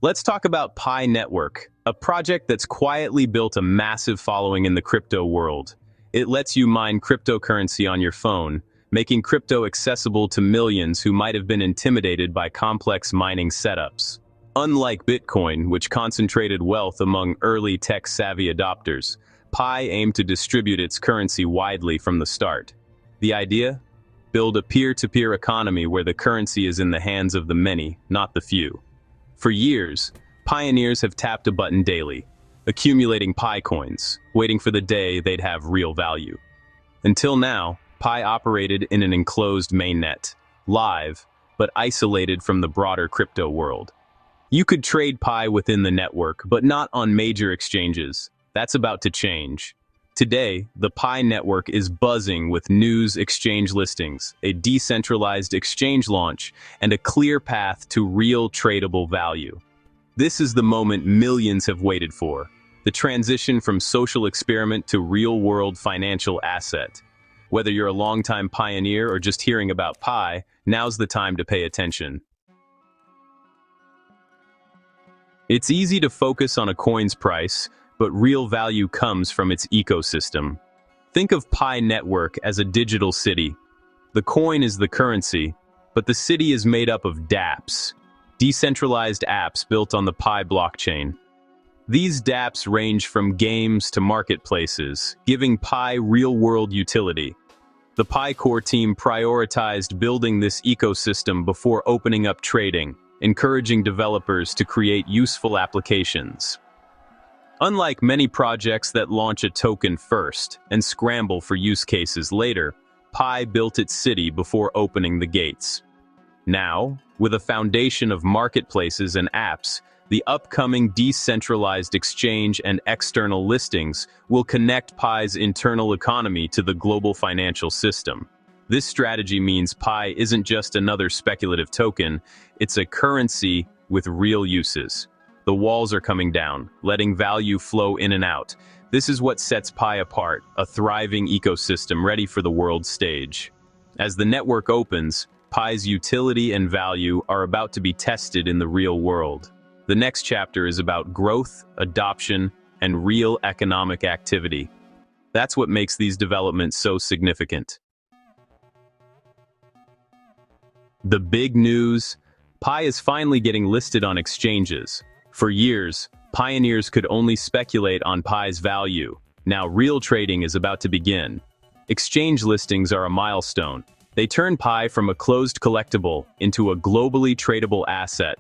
Let's talk about Pi Network, a project that's quietly built a massive following in the crypto world. It lets you mine cryptocurrency on your phone, making crypto accessible to millions who might have been intimidated by complex mining setups. Unlike Bitcoin, which concentrated wealth among early tech-savvy adopters, Pi aimed to distribute its currency widely from the start. The idea? Build a peer-to-peer economy where the currency is in the hands of the many, not the few. For years, pioneers have tapped a button daily, accumulating Pi coins, waiting for the day they'd have real value. Until now, Pi operated in an enclosed mainnet, live, but isolated from the broader crypto world. You could trade Pi within the network, but not on major exchanges. That's about to change. Today, the Pi network is buzzing with news, exchange listings, a decentralized exchange launch, and a clear path to real tradable value. This is the moment millions have waited for, the transition from social experiment to real-world financial asset. Whether you're a longtime pioneer or just hearing about Pi, now's the time to pay attention. It's easy to focus on a coin's price, but real value comes from its ecosystem. Think of Pi Network as a digital city. The coin is the currency, but the city is made up of dApps, decentralized apps built on the Pi blockchain. These dApps range from games to marketplaces, giving Pi real-world utility. The Pi core team prioritized building this ecosystem before opening up trading, encouraging developers to create useful applications. Unlike many projects that launch a token first and scramble for use cases later, Pi built its city before opening the gates. Now, with a foundation of marketplaces and apps, the upcoming decentralized exchange and external listings will connect Pi's internal economy to the global financial system. This strategy means Pi isn't just another speculative token, it's a currency with real uses. The walls are coming down, letting value flow in and out. This is what sets Pi apart, a thriving ecosystem ready for the world stage. As the network opens, Pi's utility and value are about to be tested in the real world. The next chapter is about growth, adoption, and real economic activity. That's what makes these developments so significant. The big news: Pi is finally getting listed on exchanges. For years, pioneers could only speculate on Pi's value. Now real trading is about to begin. Exchange listings are a milestone. They turn Pi from a closed collectible into a globally tradable asset.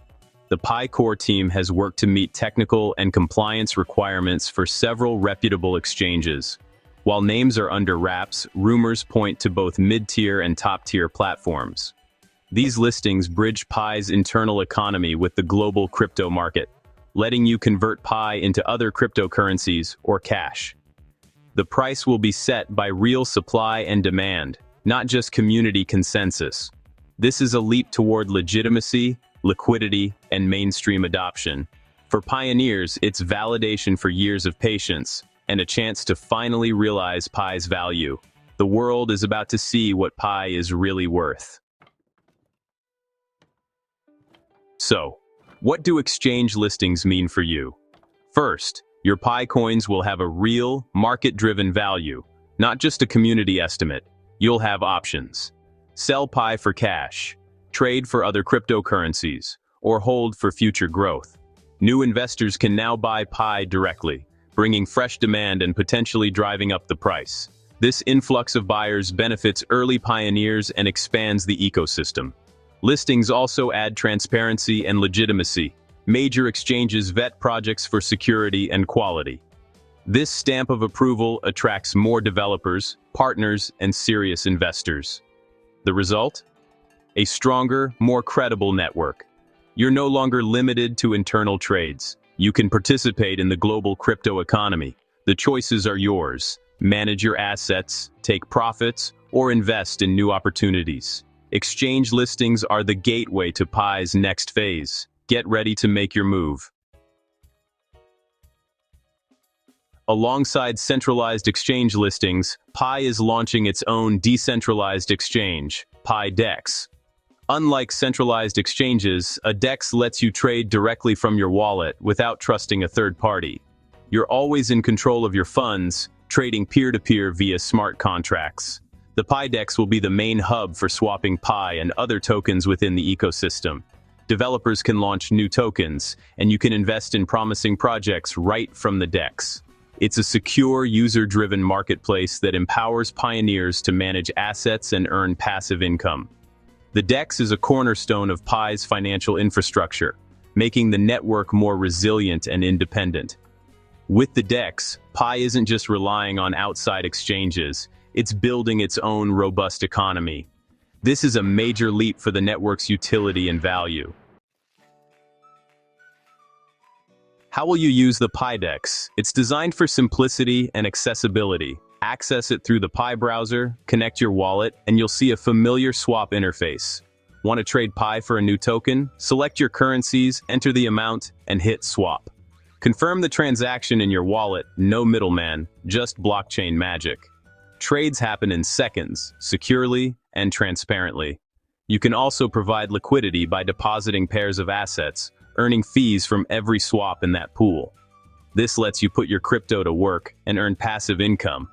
The Pi core team has worked to meet technical and compliance requirements for several reputable exchanges. While names are under wraps, rumors point to both mid-tier and top-tier platforms. These listings bridge Pi's internal economy with the global crypto market, letting you convert Pi into other cryptocurrencies or cash. The price will be set by real supply and demand, not just community consensus. This is a leap toward legitimacy, liquidity, and mainstream adoption. For pioneers, it's validation for years of patience, and a chance to finally realize Pi's value. The world is about to see what Pi is really worth. So, what do exchange listings mean for you? First, your Pi coins will have a real, market-driven value, not just a community estimate. You'll have options. Sell Pi for cash, trade for other cryptocurrencies, or hold for future growth. New investors can now buy Pi directly, bringing fresh demand and potentially driving up the price. This influx of buyers benefits early pioneers and expands the ecosystem. Listings also add transparency and legitimacy. Major exchanges vet projects for security and quality. This stamp of approval attracts more developers, partners, and serious investors. The result? A stronger, more credible network. You're no longer limited to internal trades. You can participate in the global crypto economy. The choices are yours. Manage your assets, take profits, or invest in new opportunities. Exchange listings are the gateway to Pi's next phase. Get ready to make your move. Alongside centralized exchange listings, Pi is launching its own decentralized exchange, PiDex. Unlike centralized exchanges, a DEX lets you trade directly from your wallet without trusting a third party. You're always in control of your funds, trading peer-to-peer via smart contracts. The Pi DEX will be the main hub for swapping Pi and other tokens within the ecosystem. Developers can launch new tokens, and you can invest in promising projects right from the DEX. It's a secure, user-driven marketplace that empowers pioneers to manage assets and earn passive income. The DEX is a cornerstone of Pi's financial infrastructure, making the network more resilient and independent. With the DEX, Pi isn't just relying on outside exchanges, it's building its own robust economy. This is a major leap for the network's utility and value. How will you use the Pi DEX? It's designed for simplicity and accessibility. Access it through the Pi browser, connect your wallet, and you'll see a familiar swap interface. Want to trade Pi for a new token? Select your currencies, enter the amount, and hit swap. Confirm the transaction in your wallet, no middleman, just blockchain magic. Trades happen in seconds, securely and transparently. You can also provide liquidity by depositing pairs of assets, earning fees from every swap in that pool. This lets you put your crypto to work and earn passive income.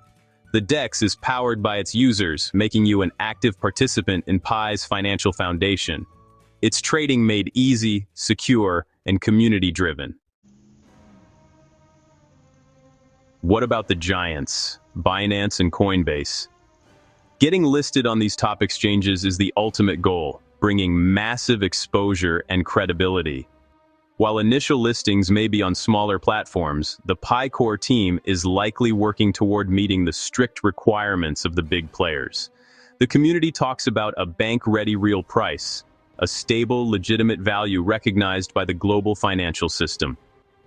The DEX is powered by its users, making you an active participant in Pi's financial foundation. It's trading made easy, secure, and community-driven. What about the giants, Binance and Coinbase? Getting listed on these top exchanges is the ultimate goal, bringing massive exposure and credibility. While initial listings may be on smaller platforms, the Pi core team is likely working toward meeting the strict requirements of the big players. The community talks about a bank-ready real price, a stable, legitimate value recognized by the global financial system.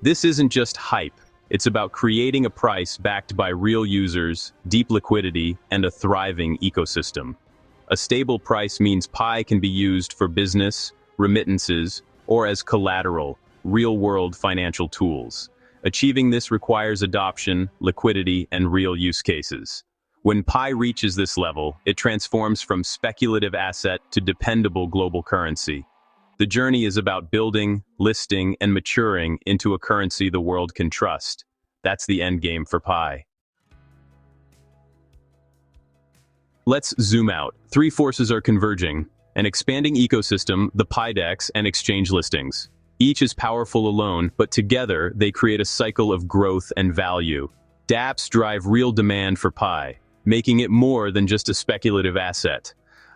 This isn't just hype. It's about creating a price backed by real users, deep liquidity, and a thriving ecosystem. A stable price means Pi can be used for business, remittances, or as collateral, real-world financial tools. Achieving this requires adoption, liquidity, and real use cases. When Pi reaches this level, it transforms from speculative asset to dependable global currency. The journey is about building, listing, and maturing into a currency the world can trust. That's the end game for Pi. Let's zoom out. Three forces are converging: an expanding ecosystem, the Pi DEX, and exchange listings. Each is powerful alone, but together they create a cycle of growth and value. dApps drive real demand for Pi, making it more than just a speculative asset.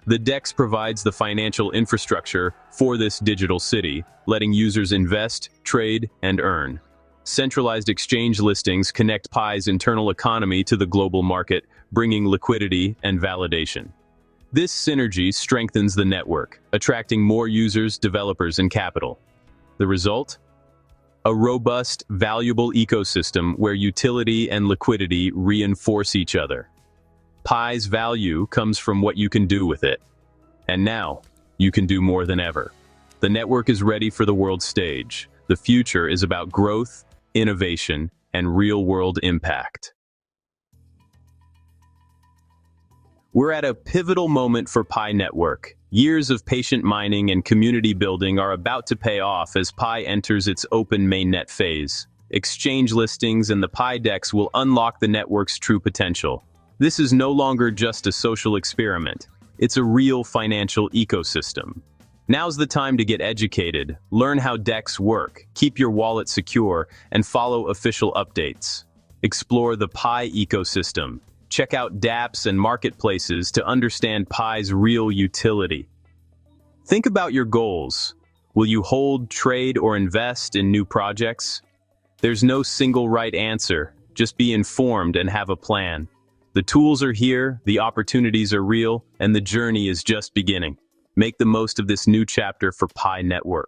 The DEX provides the financial infrastructure for this digital city, letting users invest, trade, and earn. Centralized exchange listings connect Pi's internal economy to the global market, bringing liquidity and validation. This synergy strengthens the network, attracting more users, developers, and capital. The result? A robust, valuable ecosystem where utility and liquidity reinforce each other. Pi's value comes from what you can do with it. And now, you can do more than ever. The network is ready for the world stage. The future is about growth, innovation, and real-world impact. We're at a pivotal moment for Pi Network. Years of patient mining and community building are about to pay off as Pi enters its open mainnet phase. Exchange listings and the Pi DEX will unlock the network's true potential. This is no longer just a social experiment. It's a real financial ecosystem. Now's the time to get educated, learn how DEX work, keep your wallet secure, and follow official updates. Explore the Pi ecosystem. Check out dApps and marketplaces to understand Pi's real utility. Think about your goals. Will you hold, trade, or invest in new projects? There's no single right answer. Just be informed and have a plan. The tools are here, the opportunities are real, and the journey is just beginning. Make the most of this new chapter for Pi Network.